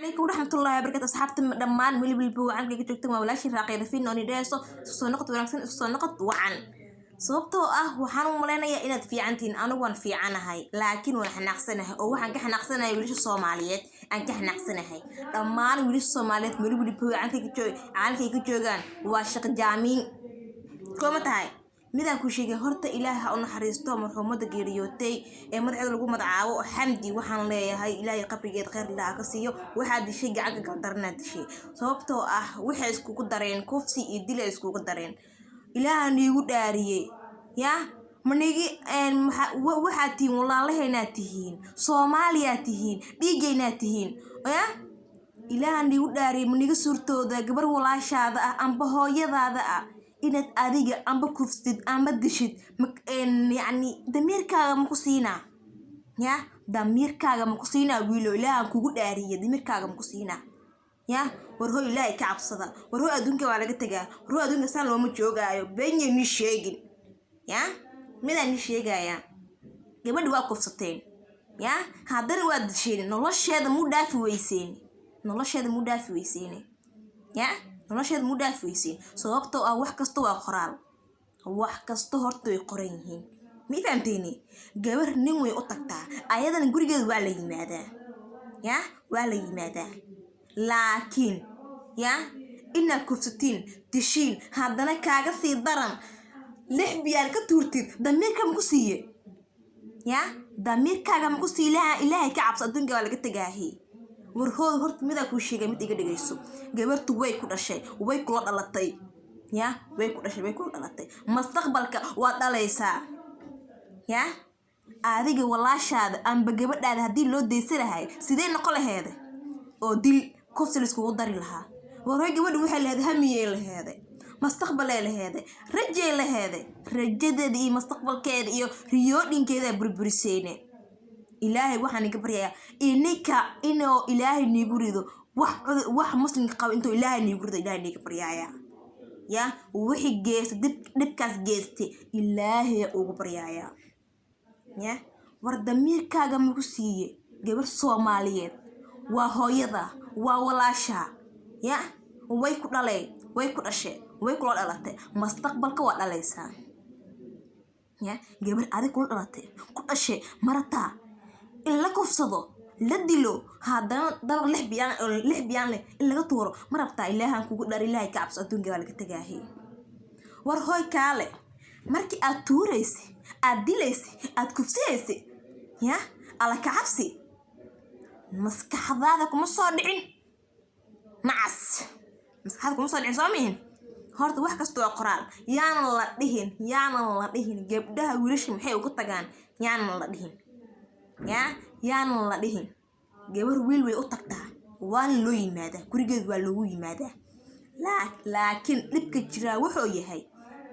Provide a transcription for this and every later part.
عليكم ورحمة الله وبركاته أصحابتي دمان ولي بالبو عن كي joogtan waa walaashii raaqayda fiin oo nidheeso soo noqod wanaagsan soo noqod wacan sababtoo waxaan u maleynayaa inaad fiicantiin anigu waan fiicanahay laakiin waan xanaaqsanahay oo waxaan ka xanaaqsanahay wiilasha Soomaaliyeed aan ka xanaaqsanahay dhammaan wiilasha Soomaaliyeed wali bilbو can kay ka joogaan waa shaqo jaamiin kuma tahay midaan ku sheegay horta Ilaahay ha u naxariisto marxuumada geeriyootay ee madaxda lagu magacaabo Xamdi waxaan leeyahay Ilaahay qabrigeed khayr ilaaha ka siiyo waxa dishay gacan ka darnaa dishay sababtoo waxa isku ku dareen kufsi iyo dil isku ku dareen Ilaahay niigu dhaariyay ya manigi waxa tiin walaalahayna tihiin Soomaaliya tihiin dhiigayna tihiin ya Ilaahay niigu dhaariyay maniga suurtooda gabar walaashaada amba hooyadaada inaad adiga amba kufsid amba dishid yani damirkaaga ma ku siina ya damirkaaga ma ku siina wiilo Ilaahay kugu dhaariyay damirkaaga ma ku siina ya war hooy Ilaahay ka cabsada war hooy adduunka waa laga tagaa war hooy adduunka san looma joogaayo beenye ni sheegin ya midaan ni sheegaya gabadh waa kufsateen ya haddana waa disheen nolosheeda mu dhaafi weyseen ya nolosheeda mu dhaafi weyseen sababtoo wax kasta waa qoraal wax kasta horta way qoran yihiin mi fahamteeni gabar nin way u tagtaa ayadana gurigeeda waa la yimaadaa ya waa la yimaadaa laakiin ya ina kufsatiin dishiin haddana kaaga sii daran lix biyaan ka tuurtid damirka ma ku siiye ya damirkaaga ma ku sii Ilaahay ka cabsa adduunka waa laga tagaahay warhood horta mida ku sheegay mid iga dhageyso gabartu way ku dhashay way kula dhalatay ya way ku dhashay way kula dhalatay mustaqbalka waa dhalaysaa ya adiga walaashaada amba gabadhaada hadii loo deysanahay sidee noqon lahayd oo dil kufsi isku dari lahaa waray gabadhu waxay lahayd hamiyay lahayd mustaqbal ay lahayd rajay lahayd rajadeeda iyo mustaqbalkeeda iyo riyoodinkeeda burburisayne Ilaahay waxaan iga baryayaa inuu Ilaahay niigu rido wax muslimka qabo intuu Ilaahay niigu rido Ilaahay niiga baryayaa ya wixii gees dibkaas geestay Ilaahay ugu baryayaa ya war damirkaaga ma ku siiye gabar Soomaaliyeed waa hooyada waa walaasha ya way ku dhalay way ku dhashay way kula dhalatay mustaqbalka waa dhalaysaa ya gabar adig kula dhalatay ku dhashay marata in la kufsado la dilo haddana dab lix biyaan leh in laga tuuro ma rabtaa Ilaahay kugu dhar Ilaahay ka cabso adduunka waa laga tagaahay war hooy kaale markii aad tuuraysay aad dilaysay aad kufsiyaysay ya ala ka cabsi maskaxdaada kuma soo dhicin macas maskaxdaada kuma soo dhicin soomiin horta wax kasta waa qoraal yaan la dhihin gabdhaha wiilasha maxay ugu tagaan yaan la dhihin ya yaan la dhihin gabar wiil way u tagtaa waan loo yimaadaa gurigeed waa loogu yimaadaa laakiin dhibka jira wuxuu yahay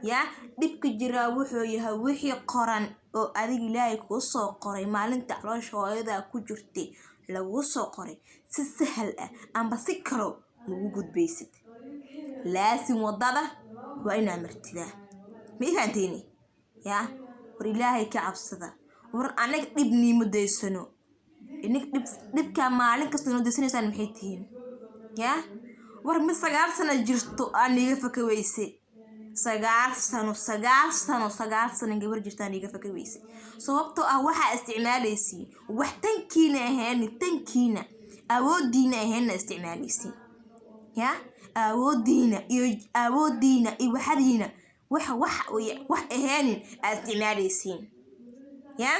ya dhibka jira wuxuu yahay wixii qoran oo adiga Ilaahay ku soo qoray maalinta caloosha hooyada ku jirtay lagu soo qoray si sahal amba si karo lagu gudbaysid laasin wadada waa inaad martidaa ma fahanteeni ya war Ilaahay ka cabsada war anaga dibni mudaysano inig dibka maalin kasta noo deysanaysaan maxay tihiin ya war ma 9 sano jirto aniga fakaweyse 9 sano gabar jirta aniga fakaweyse sababtoo waxa isticmaalaysi wax tankiina awoodiina isticmaalaysi ya awoodiina iyo waxadiina wax ahaanin isticmaalaysiin ya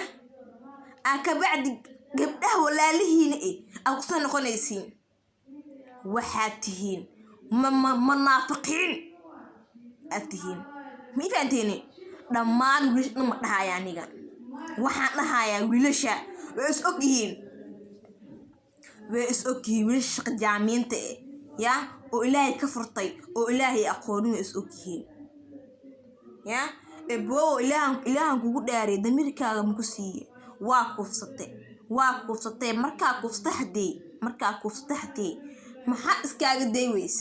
aka bacdi gabdhaha walaalihiina ku soo noqonaysiin waxaad tihiin munaafiqiin atihiin ma fahanteeni dhammaan wiilasha ma dhahayaa aniga waxaan dhahayaa wiilasha way is ogyihiin wiilasha shaqo jaamiinta ya oo Ilaahay ka furtay oo Ilaahay aqoonu is ogyihiin ya ebo Ilaahay kugu dhaariyay damirkaaga ma ku siiye waa kufsatay markaa kufsaxday maxaa iskaaga deeways